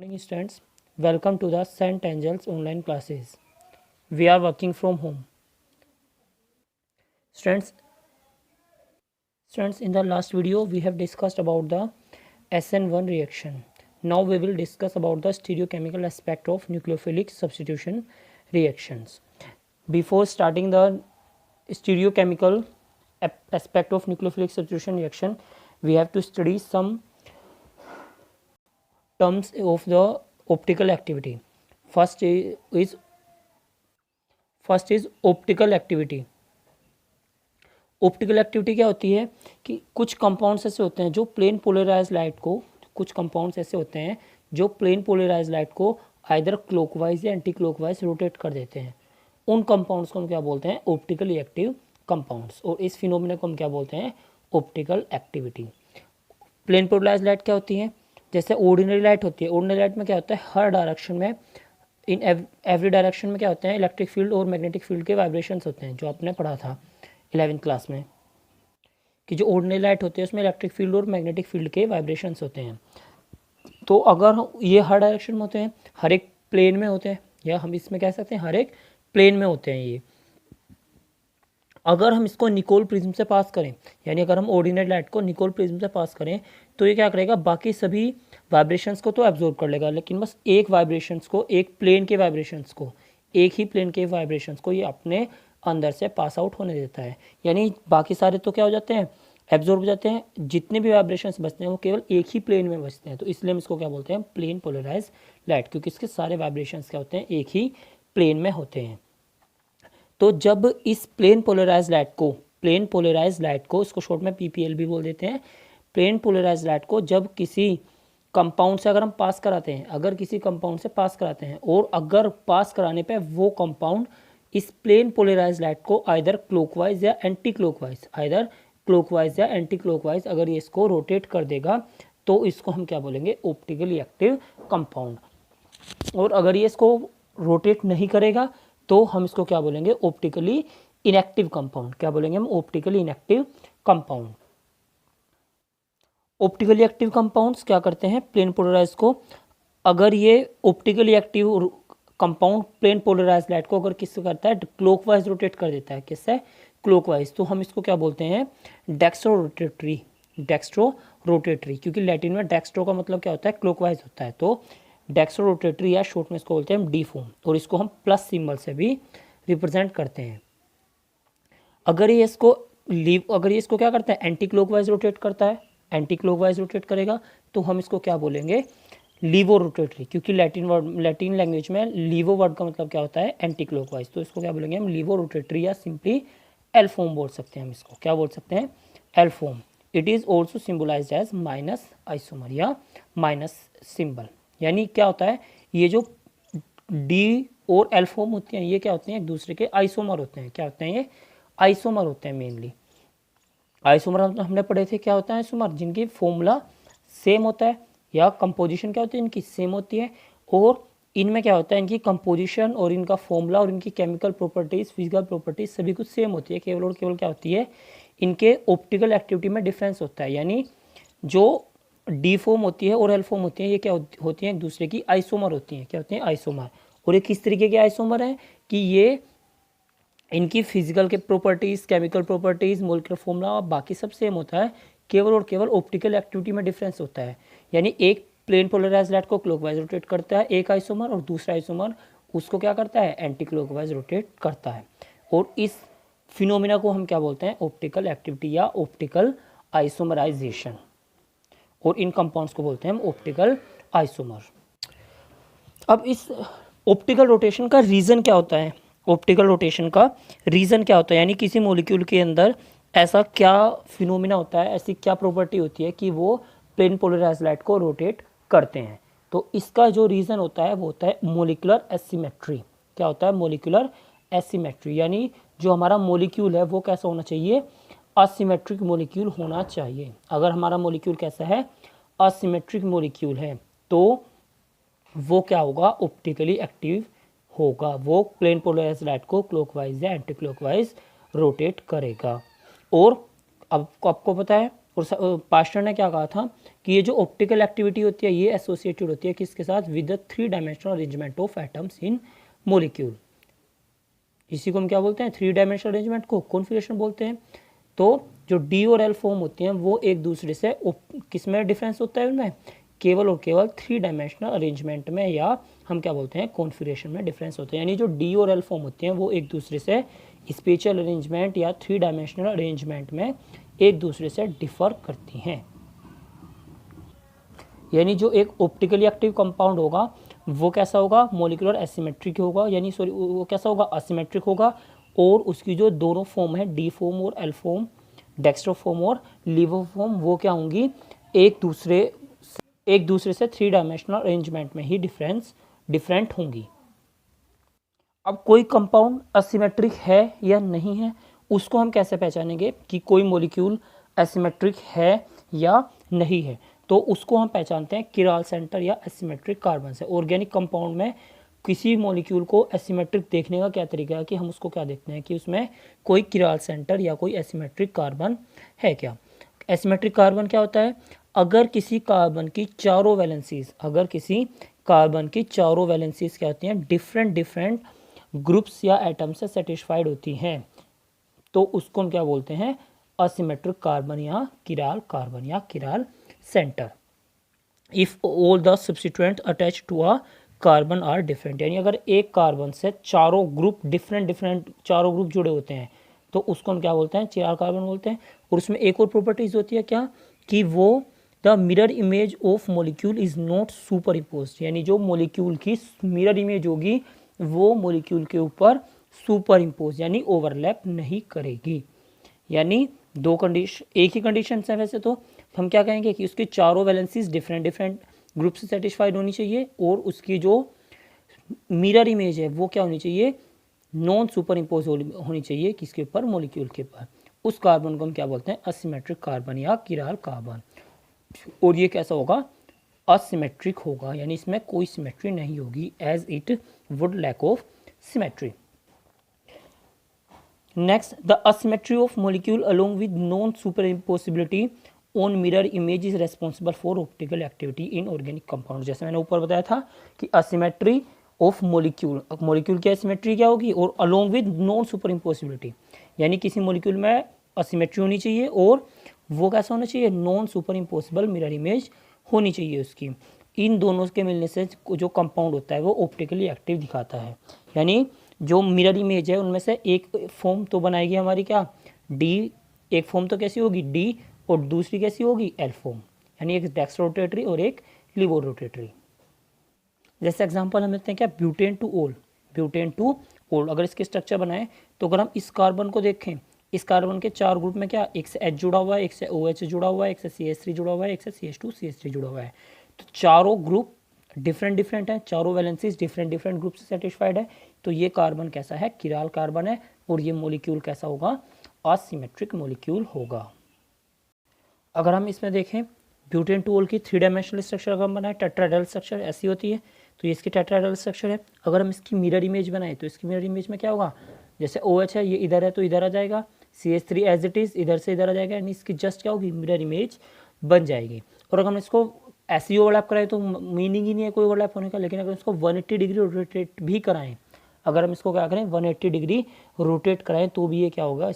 Morning students, welcome to the St. Angels online classes. We are working from home. Students, in the last video we have discussed about the SN1 reaction. Now we will discuss about the stereochemical aspect of nucleophilic substitution reactions. Before starting the stereochemical aspect of nucleophilic substitution reaction, we have to study some terms of the optical activity. First is optical activity. Optical activity क्या होती है कि कुछ compounds ऐसे होते हैं जो plane polarise light को आइदर क्लॉकवाइज या एंटी क्लॉकवाइज रोटेट कर देते हैं. उन कंपाउंड्स को हम क्या बोलते हैं? Optically active compounds. और इस फिनोमिना को हम क्या बोलते हैं? Optical activity. Plane polarise light क्या होती है? जैसे ऑर्डिनरी लाइट होती है. ऑर्डिनरी लाइट में क्या होता है? हर डायरेक्शन में इन एवरी डायरेक्शन में क्या होते हैं? इलेक्ट्रिक फील्ड और मैग्नेटिक फील्ड के वाइब्रेशंस होते हैं, जो आपने पढ़ा था 11th क्लास में कि जो ऑर्डिनरी लाइट होती है उसमें इलेक्ट्रिक फील्ड और मैग्नेटिक फील्ड के वाइब्रेशंस होते हैं. तो अगर ये हर डायरेक्शन में होते हैं, हर एक प्लेन में होते हैं, या हम इसमें कह सकते हैं हर एक प्लेन में होते हैं ये. अगर हम इसको निकोल प्रिज्म से पास करें, यानी अगर हम ऑर्डिनरी लाइट को निकोल प्रिज्म से पास करें, तो ये क्या करेगा? बाकी सभी वाइब्रेशंस को तो एब्जॉर्ब कर लेगा, लेकिन बस एक वाइब्रेशंस को, एक प्लेन के वाइब्रेशंस को, एक ही प्लेन के वाइब्रेशंस को ये अपने अंदर से पास आउट होने देता है. यानी बाकी सारे तो क्या हो जाते हैं? एब्जॉर्ब हो जाते हैं. जितने भी वाइब्रेशंस बचते हैं वो केवल एक ही प्लेन में बचते हैं. तो इसलिए हम इसको क्या बोलते हैं? प्लेन पोलराइज लाइट, क्योंकि इसके सारे वाइब्रेशंस क्या होते हैं? एक ही प्लेन में होते हैं. तो जब इस प्लेन पोलराइज लाइट को इसको शॉर्ट में PPL भी बोल देते हैं. प्लेन पोलराइज लाइट को जब किसी कंपाउंड से अगर हम पास कराते हैं, और अगर पास कराने पे वो कंपाउंड इस प्लेन पोलराइज लाइट को आइदर क्लॉकवाइज या एंटी क्लॉकवाइज अगर ये इसको रोटेट कर देगा, तो इसको हम क्या बोलेंगे? Optically active compound. और अगर ये इसको रोटेट नहीं करेगा तो हम इसको क्या बोलेंगे? Optically inactive compound. क्या बोलेंगे हम? Optically inactive compound. Optically active compounds क्या करते हैं? प्लेन पोलराइज को, अगर ये optically active compound plane polarise light को अगर किससे करता है? क्लॉकवाइज रोटेट कर देता है. किससे? क्लॉकवाइज. तो हम इसको क्या बोलते हैं? Dextro rotatory. क्योंकि लैटिन में डेक्स्ट्रो का मतलब क्या होता है? क्लॉकवाइज होता है. तो डेक्स्ट्रो रोटेटरी या शॉर्ट में इसको बोलते हैं डी फॉर्म. और इसको हम प्लस सिंबल से भी रिप्रेजेंट करते हैं. अगर ये इसको क्या करता है? एंटी क्लॉकवाइज रोटेट करता है, एंटी क्लॉकवाइज रोटेट करेगा, तो हम इसको क्या बोलेंगे? Laevo rotatory. क्योंकि लैटिन लैंग्वेज में लीवो वर्ड का मतलब क्या होता है? Anti clockwise. तो इसको क्या बोलेंगे हम? लीवो रोटेटरी, या सिंपली एल फॉर्म बोल सकते हैं हम इसको. क्या बोल सकते हैं? L form. It is also symbolised as minus isomer या माइनस सिंबल. यानी क्या होता है? ये जो डी और एल फॉर्म होती हैं, ये क्या होते हैं? एक दूसरे के आइसोमर होते हैं. क्या होते हैं? ये आइसोमर होते हैं. मेनली आइसोमर हमने पढ़े थे. क्या होता है आइसोमर? जिनकी फॉर्मूला सेम होता है, या कंपोजिशन क्या होती है इनकी? सेम होती है. और इनमें क्या होता है? इनकी कंपोजिशन और इनका फॉर्मूला और इनकी केमिकल प्रॉपर्टीज, फिजिकल प्रॉपर्टीज सभी कुछ सेम होती है. केवल और केवल क्या होती है? इनके ऑप्टिकल एक्टिविटी में डिफरेंस होता है. यानी जो डी फॉर्म होती है और एल फॉर्म होती है, ये क्या होती है? एक दूसरे की आइसोमर होती हैं. क्या होती हैं? आइसोमर. और ये किस तरीके के आइसोमर हैं कि ये इनकी फिजिकल के properties, chemical properties, molecular formula बाकी सब सेम होता है. केवल और केवल ऑप्टिकल एक्टिविटी में डिफरेंस होता है. यानी एक प्लेन पोलराइज लाइट को क्लॉकवाइज रोटेट करता है एक आइसोमर, और दूसरा आइसोमर उसको क्या करता है? एंटी क्लॉकवाइज रोटेट करता है. और इस फिनोमिना को हम क्या बोलते हैं? ऑप्टिकल एक्टिविटी या ऑप्टिकल आइसोमराइजेशन. और इन कंपाउंड्स को बोलते हैं हम ऑप्टिकल आइसोमर. अब इस ऑप्टिकल रोटेशन का रीज़न क्या होता है? ऑप्टिकल रोटेशन का रीज़न क्या होता है? यानी किसी मॉलिक्यूल के अंदर ऐसा क्या फिनोमिना होता है, ऐसी क्या प्रॉपर्टी होती है कि वो प्लेन पोलराइज लाइट को रोटेट करते हैं? तो इसका जो रीज़न होता है वो होता है मोलिकुलर एसिमेट्री. क्या होता है? Molecular asymmetry. यानी जो हमारा मॉलिक्यूल है वो कैसा होना चाहिए? असिमेट्रिक मॉलिक्यूल होना चाहिए. अगर हमारा मॉलिक्यूल कैसा है? असिमेट्रिक मॉलिक्यूल है, तो वो क्या होगा? ऑप्टिकली एक्टिव होगा. वो प्लेन पोलराइज लाइट को क्लॉकवाइज या एंटी क्लॉकवाइज रोटेट करेगा. और अब आपको पता है, और पास्टर ने क्या कहा था कि ये जो ऑप्टिकल एक्टिविटी होती है ये एसोसिएटेड होती है किसके साथ, with the 3 dimensional arrangement of atoms in molecule. इसी को हम क्या बोलते हैं, 3 डायमेंशनल अरेंजमेंट को कॉन्फिगरेशन बोलते हैं। तो जो डी और एल फॉर्म होती हैं वो एक दूसरे से किस में डिफरेंस होता है, उनमें केवल और केवल 3 डायमेंशनल अरेंजमेंट में, या हम क्या बोलते हैं कॉन्फिगरेशन में डिफरेंस होते हैं। यानी जो डी और एल फॉर्म होती हैं वो एक दूसरे से स्पेशल अरेंजमेंट या 3 डायमेंशनल अरेंजमेंट में एक दूसरे से डिफर करती हैं। यानी जो एक ऑप्टिकली एक्टिव कंपाउंड होगा वो कैसा होगा, मॉलिक्यूलर एसिमेट्रिक होगा, यानी सॉरी वो कैसा होगा, असिमेट्रिक होगा। और उसकी जो दोनों फॉर्म है डी फॉर्म और एल फॉर्म, डेक्स्ट्रो फॉर्म और लीवो फॉर्म, वो क्या होंगी, एक दूसरे से 3 डायमेंशनल अरेंजमेंट में ही डिफरेंट होंगी। अब कोई कंपाउंड असिमेट्रिक है या नहीं है, उसको हम कैसे पहचानेंगे कि कोई मॉलिक्यूल एसिमेट्रिक है या नहीं है। तो उसको हम पहचानते हैं किराल सेंटर या एसिमेट्रिक कार्बन से। ऑर्गेनिक कंपाउंड में किसी मॉलिक्यूल को एसिमेट्रिक देखने का क्या तरीका है कि हम उसको क्या देखते हैं कि उसमें कोई किराल सेंटर या कोई एसिमेट्रिक कार्बन है क्या। एसिमेट्रिक कार्बन क्या होता है, अगर किसी कार्बन की चारों वैलेंसीज क्या होती हैं, डिफरेंट ग्रुप्स या एटम से सेटिस्फाइड होती हैं, तो उसको हम क्या बोलते हैं, असिमेट्रिक कार्बन या किराल कार्बन या chiral centre. If all the substituent attach to a carbon are different, यानी अगर एक कार्बन से चारों ग्रुप डिफरेंट चारों ग्रुप जुड़े होते हैं तो उसको हम क्या बोलते हैं, किराल कार्बन बोलते हैं। और उसमें एक और प्रॉपर्टीज होती है क्या, कि वो the mirror image of molecule is not super impose, यानी जो मॉलिक्यूल की मिरर इमेज होगी वो मॉलिक्यूल के ऊपर सुपर इम्पोज यानी ओवरलैप नहीं करेगी। यानी दो कंडीशन, एक ही कंडीशन है वैसे तो हम क्या कहेंगे कि उसकी चारों वैलेंसीज डिफरेंट ग्रुप से सेटिस्फाइड होनी चाहिए और उसकी जो मिरर इमेज है वो क्या होनी चाहिए, नॉन सुपर इम्पोज होनी चाहिए किसके ऊपर, मॉलिक्यूल के ऊपर। उस कार्बन को हम क्या बोलते हैं, असिमेट्रिक कार्बन या किराल कार्बन। और ये कैसा होगा, असिमेट्रिक होगा, यानी इसमें कोई सिमेट्री नहीं होगी, as it would lack of symmetry. Next, the asymmetry of molecule along with non superimposibility on mirror image is responsible for optical activity in organic compound। जैसे मैंने ऊपर बताया था कि asymmetry of molecule की asymmetry क्या होगी, और along with non superimposibility, यानी किसी molecule में asymmetry होनी चाहिए और वो कैसा होना चाहिए, non super imposable mirror image होनी चाहिए उसकी। इन दोनों के मिलने से जो कंपाउंड होता है वो ऑप्टिकली एक्टिव दिखाता है। यानी जो मिरर इमेज है उनमें से एक फॉर्म तो बनाएगी हमारी क्या, डी, एक फॉर्म तो कैसी होगी डी, और दूसरी कैसी होगी एल फॉर्म, यानी एक डेक्स्ट्रो रोटेटरी और एक लीवो रोटेटरी। जैसे एग्जांपल हम लेते हैं क्या, ब्यूटेन टू ओल। अगर इसके स्ट्रक्चर बनाए तो अगर हम इस कार्बन को देखें, इस कार्बन के 4 ग्रुप में क्या, एक से H जुड़ा हुआ है, एक से OH जुड़ा हुआ है, एक से CH3 जुड़ा हुआ है, एक से CH2CH3 जुड़ा हुआ है। तो चारों ग्रुप डिफरेंट है, चारों वैलेंसीज डिफरेंट ग्रुप से सेटिस्फाइड है। तो ये कार्बन कैसा है, किराल कार्बन है, और ये मॉलिक्यूल कैसा होगा, असिमेट्रिक मॉलिक्यूल होगा। अगर हम इसमें देखें ब्यूटेन टू ओल की 3 डायमेंशनल स्ट्रक्चर अगर हम बनाए, टेट्राहेड्रल स्ट्रक्चर ऐसी होती है, तो ये इसकी टेट्राहेड्रल स्ट्रक्चर है। अगर हम इसकी मिरर इमेज बनाए तो इसकी मिरर इमेज में क्या होगा, जैसे OH है ये इधर है तो इधर आ जाएगा, CH3 एज इट इज़ इधर से इधर आ जाएगा, यानी इसकी जस्ट क्या होगी, मिरर इमेज बन जाएगी। और अगर हम इसको ऐसे ही ओवरलैप कराएं तो मीनिंग ही नहीं है कोई ओवरलैप होने का। लेकिन अगर इसको 180 डिग्री रोटेट भी कराएं, अगर हम इसको क्या करें 180 डिग्री रोटेट कराएं तो भी ये क्या होगा,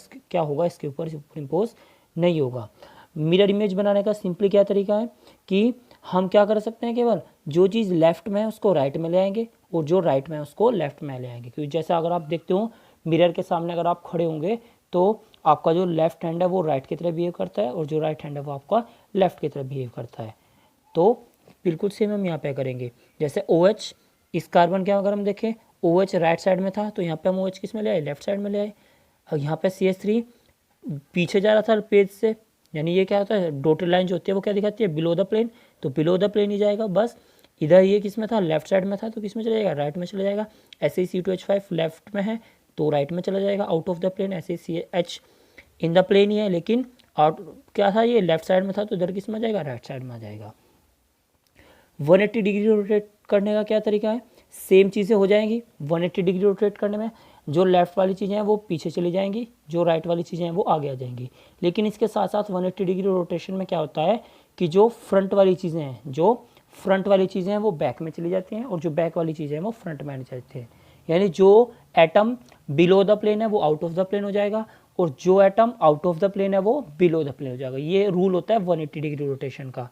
इसके ऊपर सुपर इम्पोज नहीं होगा। मिरर इमेज बनाने का सिंपली क्या तरीका है कि हम क्या कर सकते हैं, केवल जो चीज़ लेफ्ट में है उसको राइट में ले आएंगे और जो राइट में है उसको लेफ्ट में ले आएंगे। क्योंकि जैसा अगर आप देखते हो मिरर के सामने अगर आप खड़े होंगे तो आपका जो लेफ्ट हैंड है वो राइट की तरह बिहेव करता है और जो राइट हैंड है वो आपका लेफ्ट की तरह बिहेव करता है। तो बिल्कुल सेम हम यहाँ पे करेंगे। जैसे OH, इस कार्बन के अगर हम देखें OH राइट साइड में था तो यहाँ पे हम OH किस में ले आए, लेफ्ट साइड में ले आए। और यहाँ पे CH3 पीछे जा रहा था पेज से, यानी ये क्या होता है, डॉटेड लाइन जो होती है वो क्या दिखाती है, बिलो द प्लेन, तो बिलो द प्लेन ही जाएगा बस। इधर ये किस में था, लेफ्ट साइड में था तो किस में चला जाएगा, राइट में चला जाएगा। ऐसे ही C2H5 लेफ्ट में है तो राइट में चला जाएगा, आउट ऑफ द प्लेन। ऐसे ही CH इन द प्लेन ही है लेकिन आउट क्या था, ये लेफ्ट साइड में था तो इधर किस में जाएगा, राइट साइड में आ जाएगा। 180 डिग्री रोटेट करने का क्या तरीका है, सेम चीज़ें हो जाएंगी। 180 डिग्री रोटेट करने में जो लेफ्ट वाली चीज़ें हैं वो पीछे चली जाएंगी, जो राइट वाली चीज़ें हैं वो आगे आ जाएंगी। लेकिन इसके साथ साथ 180 डिग्री रोटेशन में क्या होता है कि जो फ्रंट वाली चीज़ें हैं वो बैक में चली जाती हैं और जो बैक वाली चीज़ें हैं वो फ्रंट में आनी जाती हैं। यानी जो एटम बिलो द प्लेन है वो आउट ऑफ द प्लेन हो जाएगा और जो atom out of the plane है वो बिलो द प्लेन हो जाएगा। ये रूल होता है 180 डिग्री रोटेशन का।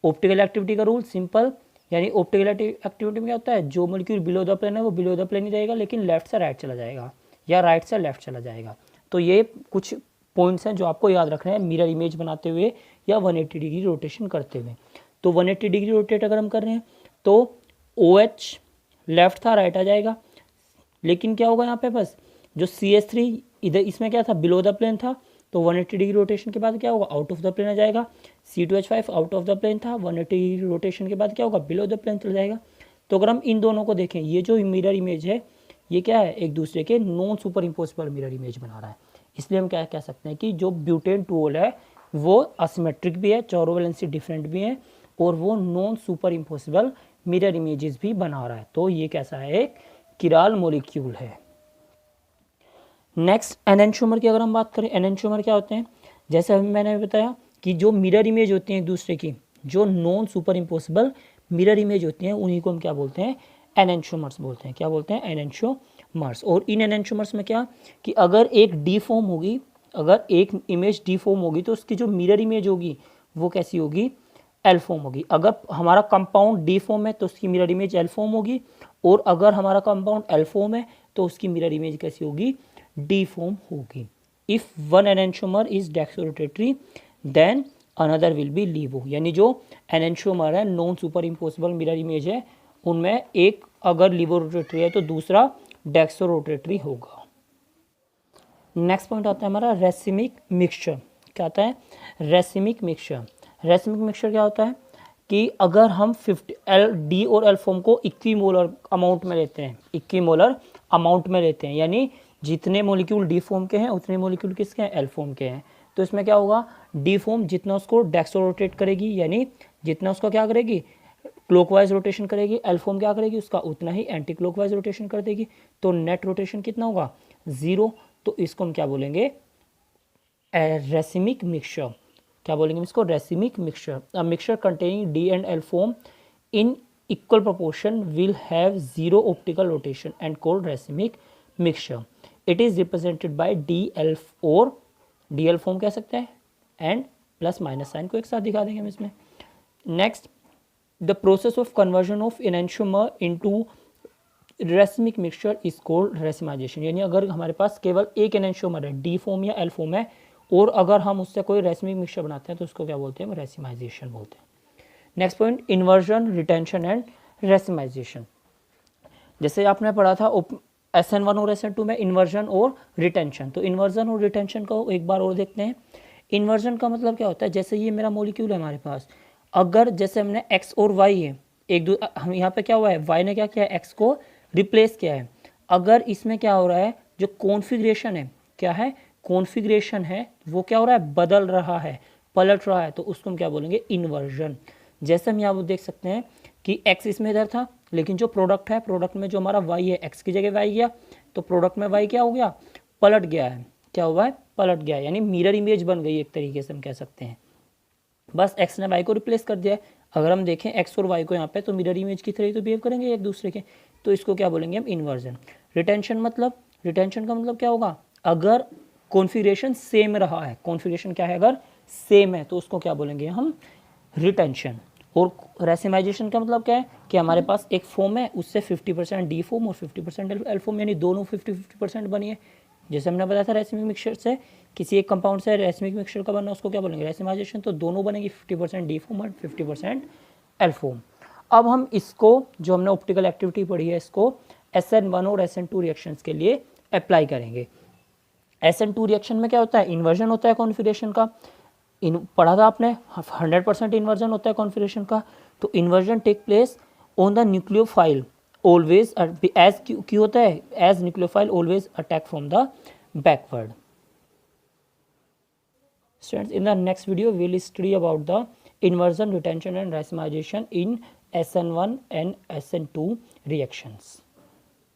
ऑप्टिकल एक्टिविटी का रूल सिंपल, यानी ऑप्टिकल एक्टिविटी में क्या होता है, जो मॉलिक्यूल बिलो द प्लेन है वो बिलो द प्लेन ही रहेगा, लेकिन लेफ्ट से राइट चला जाएगा या राइट से लेफ्ट चला जाएगा। तो ये कुछ पॉइंट्स हैं जो आपको याद रखना है मिरर इमेज बनाते हुए या 180 डिग्री रोटेशन करते हुए। तो 180 डिग्री रोटेट अगर हम कर रहे हैं तो OH लेफ्ट था राइट आ जाएगा, लेकिन क्या होगा यहाँ पे बस जो CH3 इधर इसमें क्या था बिलो द प्लेन था, तो 180 डिग्री रोटेशन के बाद क्या होगा आउट ऑफ द प्लेन आ जाएगा। C2H5 out of the plane था, 180 डिग्री रोटेशन के बाद क्या होगा बिलो द प्लेन चला जाएगा। तो अगर हम इन दोनों को देखें, ये जो मिरर इमेज है ये क्या है, एक दूसरे के non super imposable mirror image बना रहा है। इसलिए हम क्या कह सकते हैं कि जो ब्यूटेन टूल है वो असिमेट्रिक भी है, चौरो वैलेंसी डिफरेंट भी है और वो non super imposable mirror images भी बना रहा है। तो ये कैसा है, एक किराल मॉलिक्यूल है। नेक्स्ट एनेंटियोमर की अगर हम बात करें, एनेंटियोमर क्या होते हैं, जैसे मैंने बताया कि जो मिरर इमेज होती हैं एक दूसरे की, जो non super imposable mirror image होती हैं उन्हीं को हम क्या बोलते हैं, एनेंटियोमर्स बोलते हैं। क्या बोलते हैं, एनेंटियोमर्स। और इन एनेंटियोमर्स में क्या कि अगर एक डी फॉर्म होगी, अगर एक इमेज डी फॉर्म होगी तो उसकी जो मिरर इमेज होगी वो कैसी होगी, एल फॉर्म होगी। अगर हमारा कंपाउंड डी फॉर्म है तो उसकी मिरर इमेज एल फॉर्म होगी, और अगर हमारा कंपाउंड एल फॉर्म है तो उसकी मिरर इमेज कैसी होगी, डी फॉर्म होगी। If one enantiomer is dextrorotatory then another will be laevo, यानी जो एनेंटियोमर है non super imposable mirror image है उनमें एक अगर लीवो रोटेटरी है तो दूसरा डेक्सो रोटेटरी होगा। नेक्स्ट पॉइंट आता है हमारा रेसिमिक मिक्सचर। क्या आता है, रेसिमिक मिक्सचर। रेसिमिक मिक्सचर क्या होता है कि अगर हम 50 डी और एल फॉर्म को इक्विमोलर अमाउंट में लेते हैं, इक्विमोलर अमाउंट में लेते हैं, यानी जितने मॉलिक्यूल डी फॉर्म के हैं उतने मॉलिक्यूल किसके हैं, एल फॉर्म के हैं। तो इसमें क्या होगा, डी फॉर्म जितना उसको डेक्सो रोटेट करेगी, यानी जितना उसको क्या करेगी, क्लॉकवाइज रोटेशन करेगी, एल फॉर्म क्या करेगी उसका उतना ही एंटी क्लॉकवाइज रोटेशन कर देगी। तो नेट रोटेशन कितना होगा, 0। तो इसको हम क्या बोलेंगे, रेसिमिक मिक्सचर। क्या बोलेंगे इसको, racemic mixture. A mixture containing D and L form in equal proportion will have 0 optical rotation and called racemic mixture. It is represented by D L और डी एल फॉर्म कह सकते हैं and plus minus sign को एक साथ दिखा देंगे हम इसमें। Next, the process of conversion of enantiomer into racemic mixture is called racemisation. यानी अगर हमारे पास केवल एक एनेंटियोमर है, डी फॉर्म या एल फॉर्म है, और अगर हम उससे कोई रेसिमिक मिक्सचर बनाते हैं तो उसको क्या बोलते हैं, रेसिमाइजेशन बोलते हैं। Next point, inversion, retention and racemisation. जैसे आपने पढ़ा था SN1 और SN2 में इन्वर्जन और रिटेंशन। तो इन्वर्जन और रिटेंशन को एक बार और देखते हैं। इन्वर्जन का मतलब क्या होता है, जैसे ये मेरा मॉलिक्यूल है हमारे पास, अगर जैसे हमने x और y है हम यहाँ पे क्या हुआ है, y ने क्या किया है, x को रिप्लेस किया है। अगर इसमें क्या हो रहा है, जो कॉन्फ़िगरेशन है, क्या है, कॉन्फ़िगरेशन है वो क्या हो रहा है, बदल रहा है, पलट रहा है, तो उसको हम क्या बोलेंगे, इन्वर्जन। जैसे हम यहाँ देख सकते हैं कि x इसमें इधर था, लेकिन जो प्रोडक्ट है, प्रोडक्ट में जो हमारा y है x की जगह y गया, तो प्रोडक्ट में y क्या हो गया, पलट गया है। क्या हुआ है, पलट गया, यानी मिरर इमेज बन गई एक तरीके से हम कह सकते हैं। बस x ने y को रिप्लेस कर दिया है। अगर हम देखें x और y को यहाँ पे, तो मिरर इमेज की तरह तो बिहेव करेंगे एक दूसरे के, तो इसको क्या बोलेंगे हम, इन्वर्जन। रिटेंशन मतलब, रिटेंशन का मतलब क्या होगा, अगर कॉन्फ़िगरेशन सेम रहा है, कॉन्फ़िगरेशन क्या है, अगर सेम है तो उसको क्या बोलेंगे हम, रिटेंशन। और रेसिमाइजेशन का मतलब क्या है कि हमारे पास एक फॉर्म है, उससे 50% डी फॉर्म और 50% एल फॉर्म, यानी दोनों 50-50% बनी है। जैसे हमने बताया था रेसिमिक मिक्सचर से, किसी एक कंपाउंड से रेसिमिक मिक्सचर का बनना, उसको क्या बोलेंगे, रेसिमाइजेशन। तो दोनों बनेगी 50% डी फॉर्म और 50% एल फॉर्म। अब हम इसको, जो हमने ऑप्टिकल एक्टिविटी पढ़ी है, इसको SN1 और SN2 रिएक्शंस के लिए अप्लाई करेंगे। SN2 रिएक्शन में क्या होता है, इन्वर्जन होता है कॉन्फ़िगरेशन का, पढ़ा था आपने, 100% इन्वर्जन होता है कॉन्फ़िगरेशन का। तो inversion take place on the nucleophile always, as क्यों होता है, as nucleophile always attack from the backward. Students, in the next video we will study about the inversion, retention and racemization in SN1 and SN2 reactions.